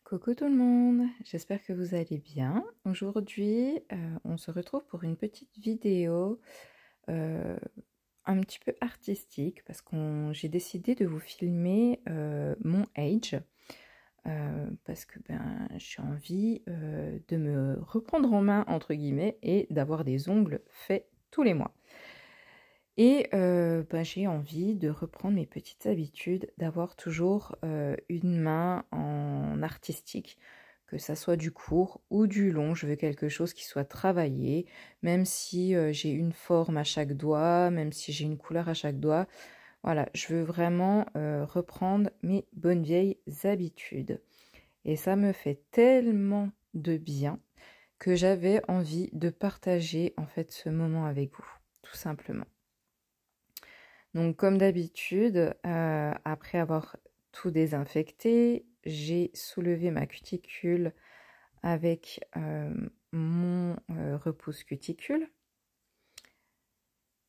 Coucou tout le monde, j'espère que vous allez bien. Aujourd'hui, on se retrouve pour une petite vidéo euh, un petit peu artistique parce que j'ai décidé de vous filmer mon age parce que j'ai envie de me reprendre en main entre guillemets et d'avoir des ongles faits tous les mois. Et j'ai envie de reprendre mes petites habitudes, d'avoir toujours une main en artistique, que ça soit du court ou du long. Je veux quelque chose qui soit travaillé, même si j'ai une forme à chaque doigt, même si j'ai une couleur à chaque doigt. Voilà, je veux vraiment reprendre mes bonnes vieilles habitudes. Et ça me fait tellement de bien que j'avais envie de partager en fait ce moment avec vous, tout simplement. Donc comme d'habitude, après avoir tout désinfecté, j'ai soulevé ma cuticule avec mon repousse cuticule.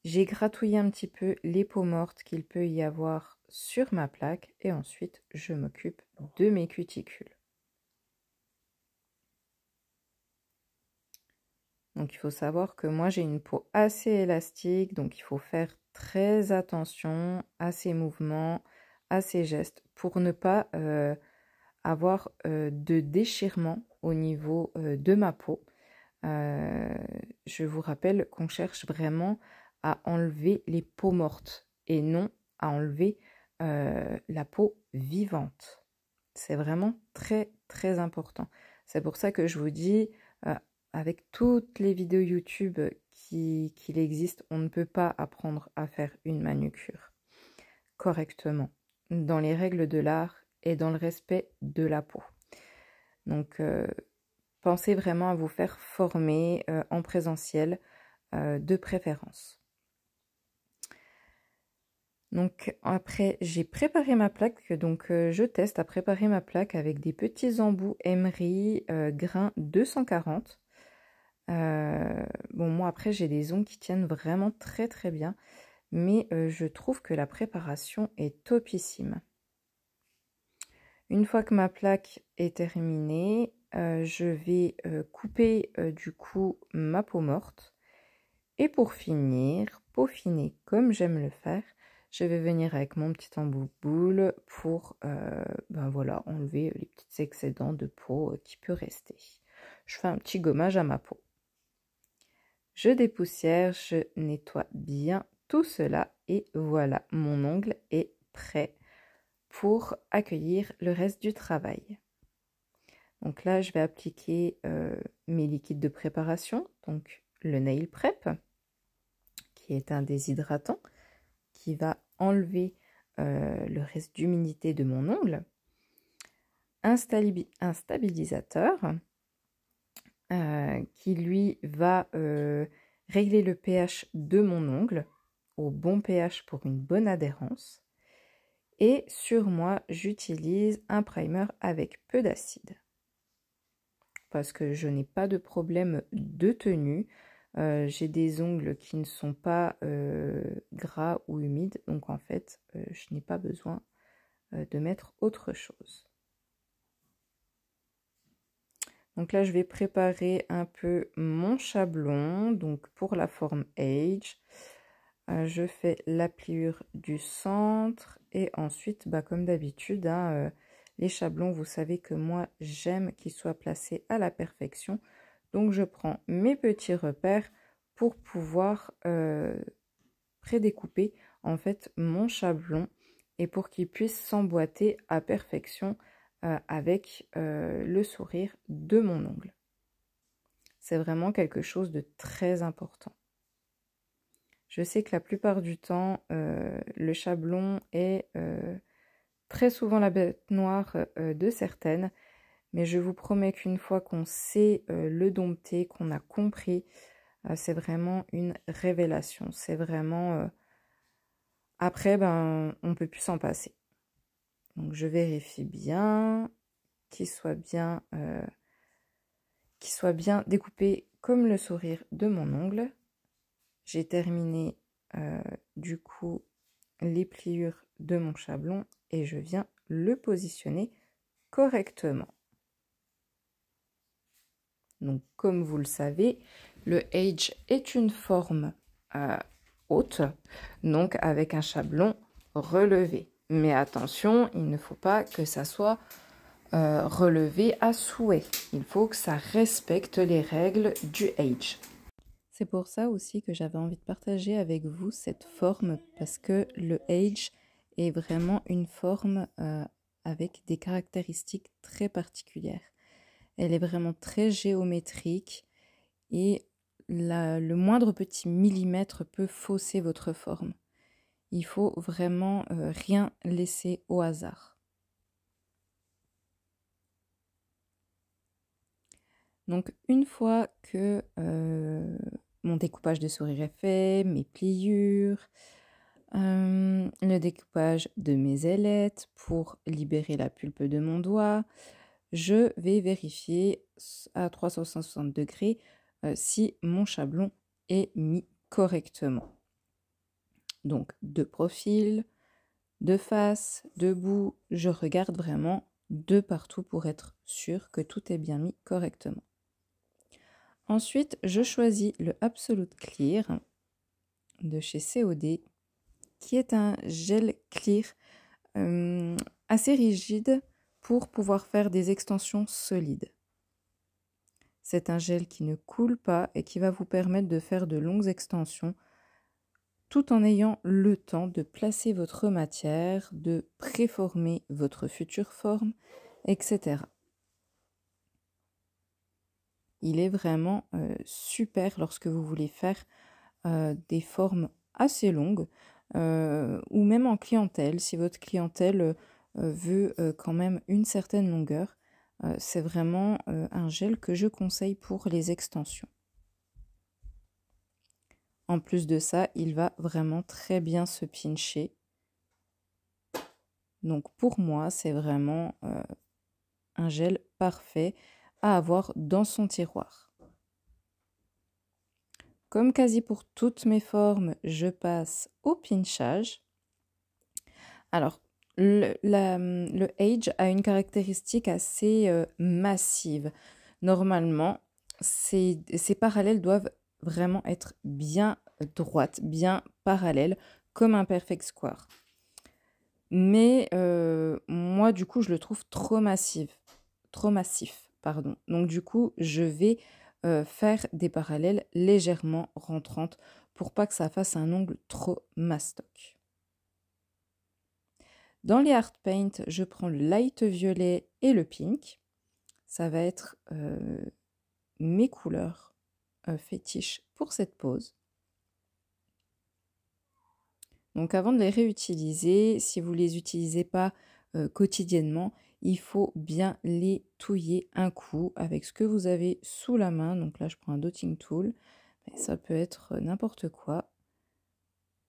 J'ai gratouillé un petit peu les peaux mortes qu'il peut y avoir sur ma plaque et ensuite je m'occupe de mes cuticules. Donc il faut savoir que moi j'ai une peau assez élastique, donc il faut faire très attention à ces mouvements, à ces gestes pour ne pas avoir de déchirement au niveau de ma peau. Je vous rappelle qu'on cherche vraiment à enlever les peaux mortes et non à enlever la peau vivante. C'est vraiment très très important. C'est pour ça que je vous dis, avec toutes les vidéos YouTube qu'il existe, on ne peut pas apprendre à faire une manucure correctement, dans les règles de l'art et dans le respect de la peau. Donc, pensez vraiment à vous faire former en présentiel de préférence. Donc après, j'ai préparé ma plaque, donc je teste à préparer ma plaque avec des petits embouts emery grain 240. Bon, moi après j'ai des ongles qui tiennent vraiment très très bien, mais je trouve que la préparation est topissime. Une fois que ma plaque est terminée, je vais couper du coup ma peau morte. Et pour finir, peaufiner comme j'aime le faire, je vais venir avec mon petit embout boule pour voilà, enlever les petits excédents de peau qui peut rester. Je fais un petit gommage à ma peau. Je dépoussière, je nettoie bien tout cela et voilà, mon ongle est prêt pour accueillir le reste du travail. Donc là, je vais appliquer mes liquides de préparation, donc le Nail Prep, qui est un déshydratant, qui va enlever le reste d'humidité de mon ongle, un stabilisateur, qui lui va régler le pH de mon ongle, au bon pH pour une bonne adhérence. Et sur moi, j'utilise un primer avec peu d'acide. Parce que je n'ai pas de problème de tenue. J'ai des ongles qui ne sont pas gras ou humides. Donc en fait, je n'ai pas besoin de mettre autre chose. Donc là, je vais préparer un peu mon chablon. Donc pour la forme Age, je fais la pliure du centre. Et ensuite, comme d'habitude, les chablons, vous savez que moi, j'aime qu'ils soient placés à la perfection. Donc, je prends mes petits repères pour pouvoir prédécouper en fait mon chablon et pour qu'il puisse s'emboîter à perfection avec le sourire de mon ongle. C'est vraiment quelque chose de très important. Je sais que la plupart du temps, le chablon est très souvent la bête noire de certaines, mais je vous promets qu'une fois qu'on sait le dompter, qu'on a compris, c'est vraiment une révélation. C'est vraiment... Après, on ne peut plus s'en passer. Donc, je vérifie bien qu'il soit bien découpé comme le sourire de mon ongle. J'ai terminé du coup les pliures de mon chablon et je viens le positionner correctement. Donc, comme vous le savez, le Age est une forme haute, donc avec un chablon relevé. Mais attention, il ne faut pas que ça soit relevé à souhait. Il faut que ça respecte les règles du Age. C'est pour ça aussi que j'avais envie de partager avec vous cette forme, parce que le Age est vraiment une forme avec des caractéristiques très particulières. Elle est vraiment très géométrique et le moindre petit millimètre peut fausser votre forme. Il faut vraiment rien laisser au hasard. Donc une fois que mon découpage de sourire est fait, mes pliures, le découpage de mes ailettes pour libérer la pulpe de mon doigt, je vais vérifier à 360 degrés si mon chablon est mis correctement. Donc de profil, de face, debout, je regarde vraiment de partout pour être sûr que tout est bien mis correctement. Ensuite, je choisis le Absolute Clear de chez COD, qui est un gel clear assez rigide pour pouvoir faire des extensions solides. C'est un gel qui ne coule pas et qui va vous permettre de faire de longues extensions tout en ayant le temps de placer votre matière, de préformer votre future forme, etc. Il est vraiment super lorsque vous voulez faire des formes assez longues ou même en clientèle, si votre clientèle veut quand même une certaine longueur. C'est vraiment un gel que je conseille pour les extensions. En plus de ça, il va vraiment très bien se pincher. Donc pour moi, c'est vraiment un gel parfait à avoir dans son tiroir. Comme quasi pour toutes mes formes, je passe au pinchage. Alors, le Age a une caractéristique assez massive. Normalement, ces parallèles doivent vraiment être bien droites, bien parallèles, comme un perfect square. Mais moi, du coup, je le trouve trop massif, pardon. Donc, du coup, je vais faire des parallèles légèrement rentrantes pour pas que ça fasse un ongle trop mastoc. Dans les hard paint, je prends le light violet et le pink. Ça va être mes couleurs fétiches pour cette pose. Donc avant de les réutiliser, si vous ne les utilisez pas quotidiennement, il faut bien les touiller un coup avec ce que vous avez sous la main. Donc là, je prends un dotting tool. Mais ça peut être n'importe quoi,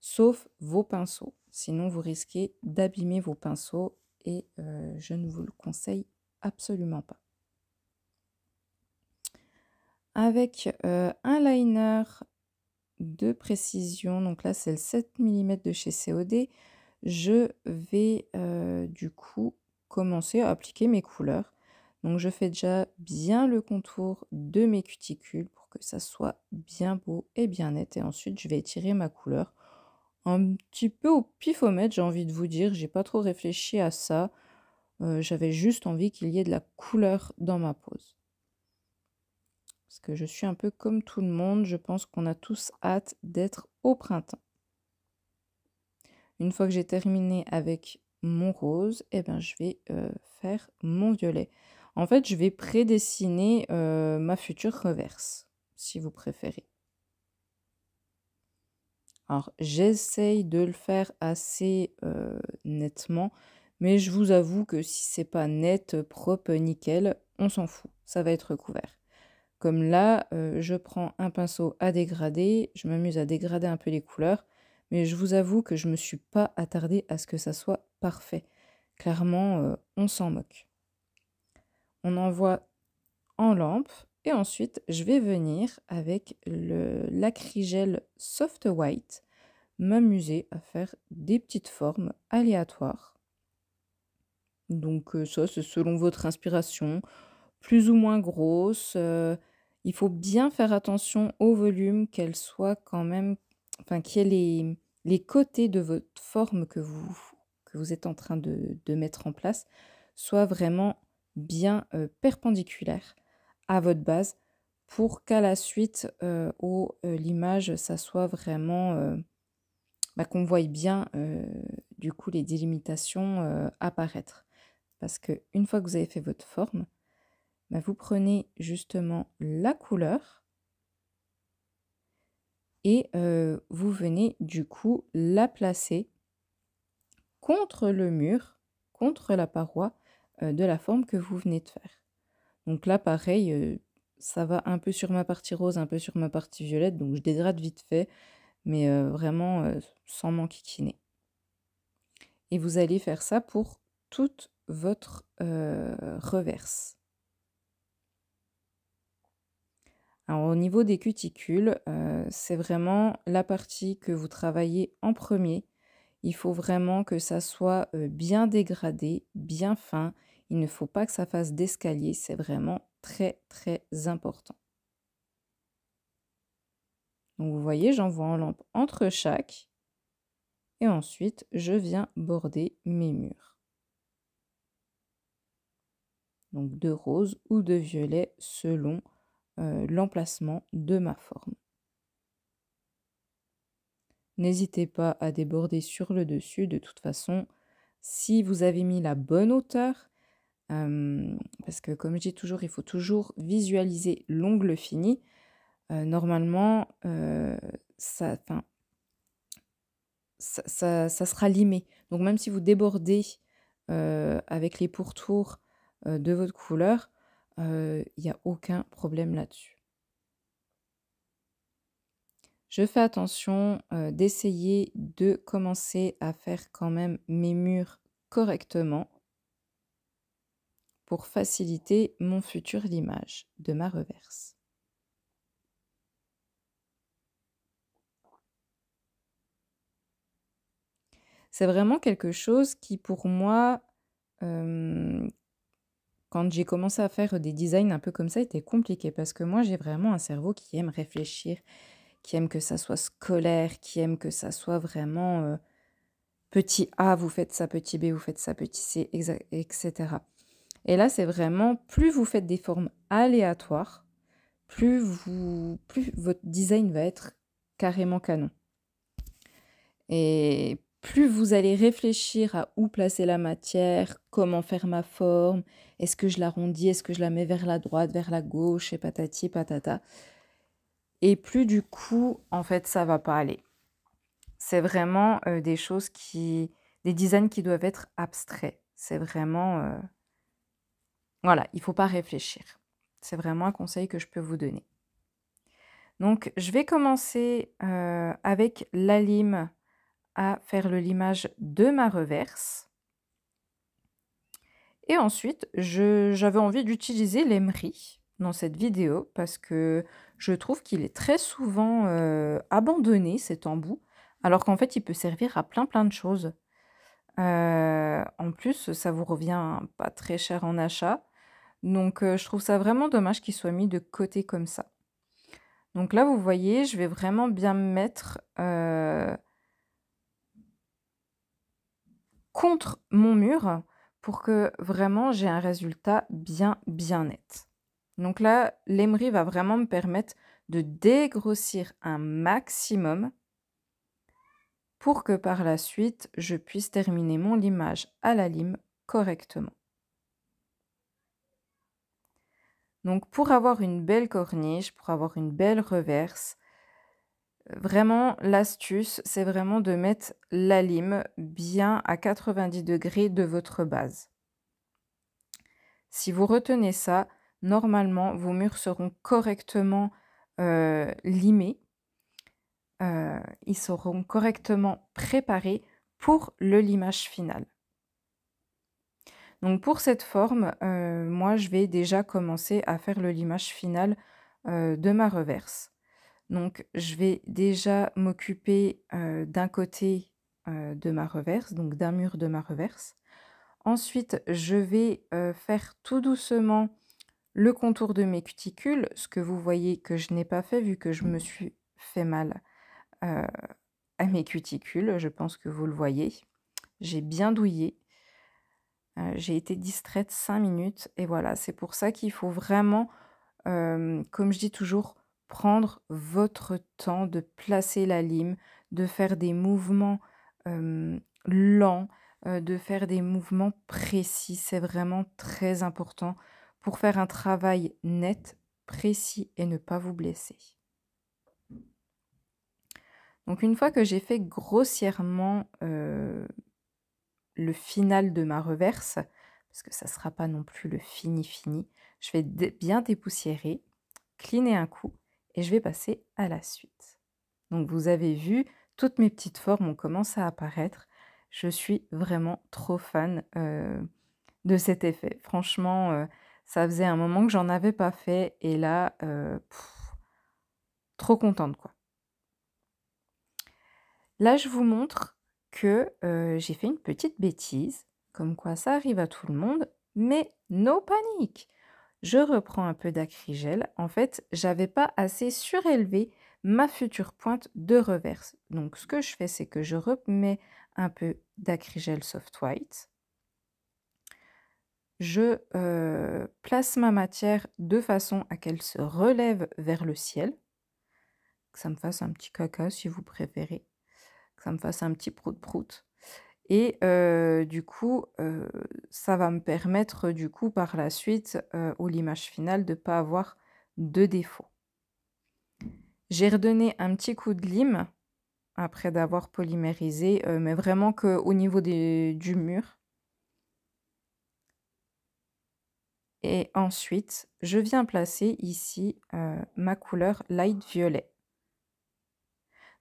sauf vos pinceaux. Sinon, vous risquez d'abîmer vos pinceaux et je ne vous le conseille absolument pas. Avec un liner de précision, donc là c'est le 7 mm de chez COD, je vais du coup commencer à appliquer mes couleurs. Donc je fais déjà bien le contour de mes cuticules pour que ça soit bien beau et bien net. Et ensuite je vais étirer ma couleur un petit peu au pifomètre, j'ai envie de vous dire. J'ai pas trop réfléchi à ça. J'avais juste envie qu'il y ait de la couleur dans ma pose. Parce que je suis un peu comme tout le monde, je pense qu'on a tous hâte d'être au printemps. Une fois que j'ai terminé avec mon rose, eh ben, je vais faire mon violet. En fait, je vais prédessiner ma future reverse, si vous préférez. Alors, j'essaye de le faire assez nettement, mais je vous avoue que si c'est pas net, propre, nickel, on s'en fout, ça va être couvert. Comme là, je prends un pinceau à dégrader, je m'amuse à dégrader un peu les couleurs, mais je vous avoue que je ne me suis pas attardée à ce que ça soit parfait. Clairement, on s'en moque. On envoie en lampe et ensuite, je vais venir avec l'acrygel Soft White, m'amuser à faire des petites formes aléatoires. Donc ça, c'est selon votre inspiration, plus ou moins grosse, Il faut bien faire attention au volume, qu'elle soit quand même, enfin, qu'il y ait les côtés de votre forme que vous êtes en train de mettre en place soient vraiment bien perpendiculaires à votre base pour qu'à la suite, l'image, ça soit vraiment, qu'on voie bien du coup les délimitations apparaître. Parce qu'une fois que vous avez fait votre forme, vous prenez justement la couleur et vous venez du coup la placer contre le mur, contre la paroi de la forme que vous venez de faire. Donc là, pareil, ça va un peu sur ma partie rose, un peu sur ma partie violette, donc je dégrade vite fait, mais vraiment sans m'enquiquiner. Et vous allez faire ça pour toute votre reverse. Alors au niveau des cuticules, c'est vraiment la partie que vous travaillez en premier. Il faut vraiment que ça soit bien dégradé, bien fin. Il ne faut pas que ça fasse d'escalier, c'est vraiment très très important. Donc vous voyez, j'envoie en lampe entre chaque et ensuite je viens border mes murs. Donc de rose ou de violet selon l'emplacement de ma forme. N'hésitez pas à déborder sur le dessus. De toute façon, si vous avez mis la bonne hauteur, parce que comme je dis toujours, il faut toujours visualiser l'ongle fini. Normalement, ça sera limé. Donc même si vous débordez avec les pourtours de votre couleur, il n'y a aucun problème là-dessus. Je fais attention d'essayer de commencer à faire quand même mes murs correctement pour faciliter mon futur limage de ma reverse. C'est vraiment quelque chose qui pour moi, quand j'ai commencé à faire des designs un peu comme ça, était compliqué parce que moi j'ai vraiment un cerveau qui aime réfléchir, qui aime que ça soit scolaire, qui aime que ça soit vraiment petit A, vous faites ça, petit B, vous faites ça, petit C, etc. Et là, c'est vraiment, plus vous faites des formes aléatoires, plus votre design va être carrément canon. Et plus vous allez réfléchir à où placer la matière, comment faire ma forme, est-ce que je l'arrondis, est-ce que je la mets vers la droite, vers la gauche, et patati patata. Et plus du coup, en fait, ça va pas aller. C'est vraiment des designs qui doivent être abstraits. C'est vraiment, voilà, il ne faut pas réfléchir. C'est vraiment un conseil que je peux vous donner. Donc, je vais commencer avec la lime à faire le limage de ma reverse. Et ensuite, j'avais envie d'utiliser l'emery dans cette vidéo parce que je trouve qu'il est très souvent abandonné, cet embout, alors qu'en fait, il peut servir à plein de choses. En plus, ça vous revient pas très cher en achat. Donc, je trouve ça vraiment dommage qu'il soit mis de côté comme ça. Donc là, vous voyez, je vais vraiment bien me mettre contre mon mur pour que vraiment j'ai un résultat bien net. Donc là, l'emery va vraiment me permettre de dégrossir un maximum pour que par la suite, je puisse terminer mon limage à la lime correctement. Donc pour avoir une belle corniche, pour avoir une belle reverse, vraiment l'astuce, c'est vraiment de mettre la lime bien à 90 degrés de votre base. Si vous retenez ça, normalement vos murs seront correctement limés. Ils seront correctement préparés pour le limage final. Donc pour cette forme, moi je vais déjà commencer à faire le limage final de ma reverse. Donc je vais déjà m'occuper d'un côté de ma reverse, donc d'un mur de ma reverse. Ensuite, je vais faire tout doucement le contour de mes cuticules, ce que vous voyez que je n'ai pas fait vu que je me suis fait mal à mes cuticules. Je pense que vous le voyez. J'ai bien douillé. J'ai été distraite 5 minutes et voilà, c'est pour ça qu'il faut vraiment, comme je dis toujours, prendre votre temps de placer la lime, de faire des mouvements lents, de faire des mouvements précis. C'est vraiment très important pour faire un travail net, précis et ne pas vous blesser. Donc une fois que j'ai fait grossièrement le final de ma reverse, parce que ça ne sera pas non plus le fini, je vais bien dépoussiérer, cleaner un coup et je vais passer à la suite. Donc vous avez vu, toutes mes petites formes ont commencé à apparaître. Je suis vraiment trop fan de cet effet. Franchement, ça faisait un moment que j'en avais pas fait et là, trop contente quoi. Là, je vous montre que j'ai fait une petite bêtise, comme quoi ça arrive à tout le monde, mais no panique. Je reprends un peu d'acrygel. En fait, j'avais pas assez surélevé ma future pointe de reverse. Donc, ce que je fais, c'est que je remets un peu d'acrygel soft white. Je place ma matière de façon à qu'elle se relève vers le ciel, que ça me fasse un petit caca si vous préférez, que ça me fasse un petit prout-prout. Et du coup, ça va me permettre du coup par la suite, au limage final, de ne pas avoir de défaut. J'ai redonné un petit coup de lime après d'avoir polymérisé, mais vraiment qu'au niveau du mur. Et ensuite, je viens placer ici ma couleur light violet.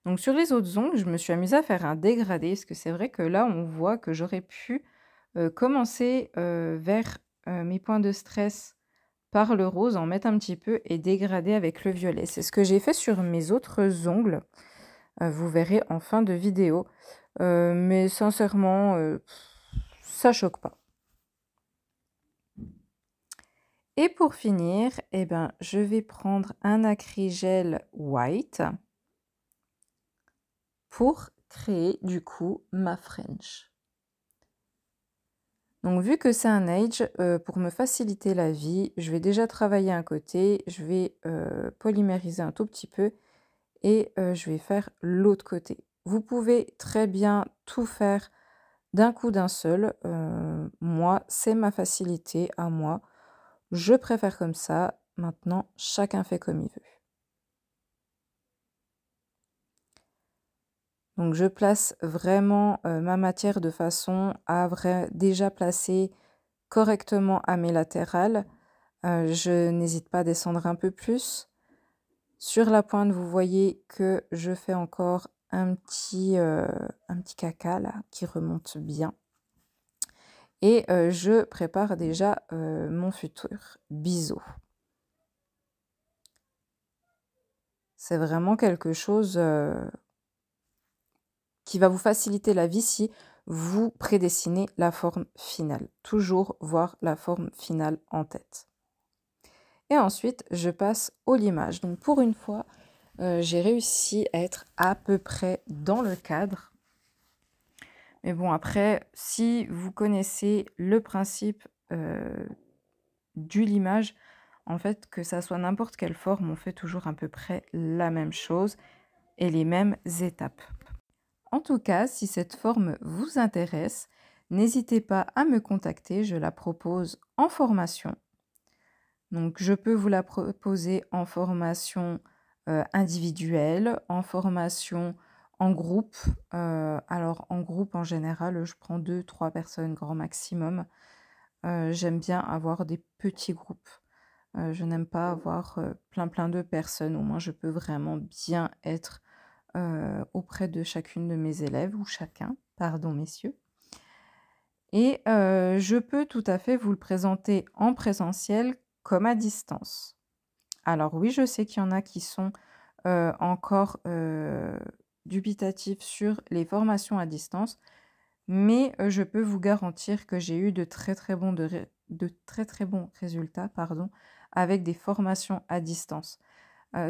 Donc sur les autres ongles, je me suis amusée à faire un dégradé, parce que c'est vrai que là, on voit que j'aurais pu commencer vers mes points de stress par le rose, en mettre un petit peu et dégrader avec le violet. C'est ce que j'ai fait sur mes autres ongles. Vous verrez en fin de vidéo. Mais sincèrement, ça choque pas. Et pour finir, eh ben, je vais prendre un acrygel white pour créer du coup ma French. Donc vu que c'est un age, pour me faciliter la vie, je vais déjà travailler un côté, je vais polymériser un tout petit peu et je vais faire l'autre côté. Vous pouvez très bien tout faire d'un coup d'un seul. Moi, c'est ma facilité à moi. Je préfère comme ça. Maintenant, chacun fait comme il veut. Donc je place vraiment ma matière de façon à déjà placer correctement à mes latérales. Je n'hésite pas à descendre un peu plus. Sur la pointe, vous voyez que je fais encore un petit caca là qui remonte bien. Et je prépare déjà mon futur biseau. C'est vraiment quelque chose qui va vous faciliter la vie si vous prédessinez la forme finale. Toujours voir la forme finale en tête. Et ensuite, je passe au limage. Donc pour une fois, j'ai réussi à être à peu près dans le cadre. Mais bon, après, si vous connaissez le principe du limage, en fait, que ça soit n'importe quelle forme, on fait toujours à peu près la même chose et les mêmes étapes. En tout cas, si cette forme vous intéresse, n'hésitez pas à me contacter, je la propose en formation. Donc, je peux vous la proposer en formation individuelle, en formation en groupe. Alors, en groupe, en général, je prends 2-3 personnes grand maximum. J'aime bien avoir des petits groupes. Je n'aime pas avoir plein de personnes. Au moins, je peux vraiment bien être auprès de chacune de mes élèves, ou chacun, pardon messieurs. Et je peux tout à fait vous le présenter en présentiel comme à distance. Alors oui, je sais qu'il y en a qui sont encore dubitatifs sur les formations à distance, mais je peux vous garantir que j'ai eu de très bons résultats, pardon, avec des formations à distance.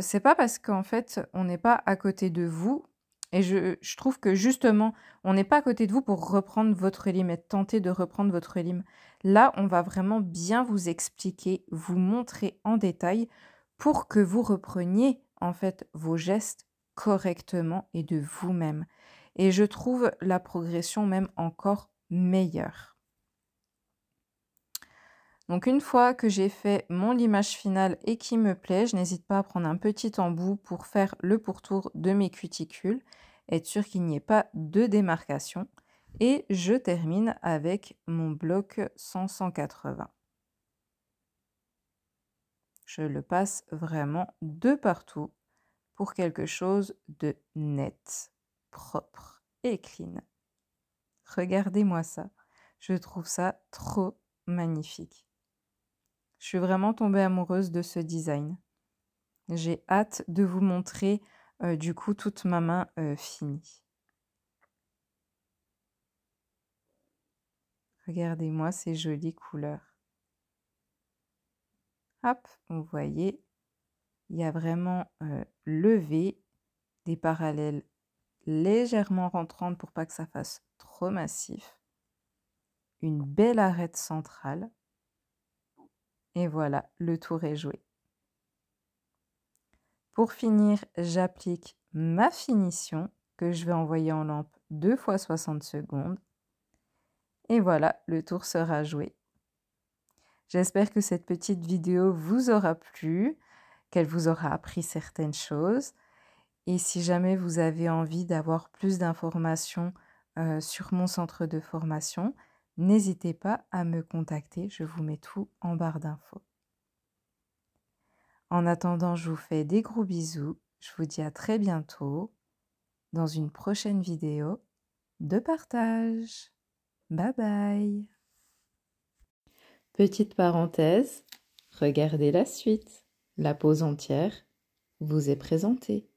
C'est pas parce qu'en fait, on n'est pas à côté de vous, et je trouve que justement, on n'est pas à côté de vous pour reprendre votre Elim et tenter de reprendre votre Elim. Là, on va vraiment bien vous expliquer, vous montrer en détail pour que vous repreniez en fait vos gestes correctement et de vous-même. Et je trouve la progression même encore meilleure. Donc une fois que j'ai fait mon limage final et qui me plaît, je n'hésite pas à prendre un petit embout pour faire le pourtour de mes cuticules, être sûr qu'il n'y ait pas de démarcation. Et je termine avec mon bloc 100-180. Je le passe vraiment de partout pour quelque chose de net, propre et clean. Regardez-moi ça, je trouve ça trop magnifique. Je suis vraiment tombée amoureuse de ce design. J'ai hâte de vous montrer du coup toute ma main finie. Regardez-moi ces jolies couleurs. Hop, vous voyez, il y a vraiment le V, des parallèles légèrement rentrantes pour pas que ça fasse trop massif. Une belle arête centrale. Et voilà, le tour est joué. Pour finir, j'applique ma finition que je vais envoyer en lampe 2 fois 60 secondes. Et voilà, le tour sera joué. J'espère que cette petite vidéo vous aura plu, qu'elle vous aura appris certaines choses. Et si jamais vous avez envie d'avoir plus d'informations sur mon centre de formation, n'hésitez pas à me contacter, je vous mets tout en barre d'infos. En attendant, je vous fais des gros bisous. Je vous dis à très bientôt dans une prochaine vidéo de partage. Bye bye. Petite parenthèse, regardez la suite. La pose entière vous est présentée.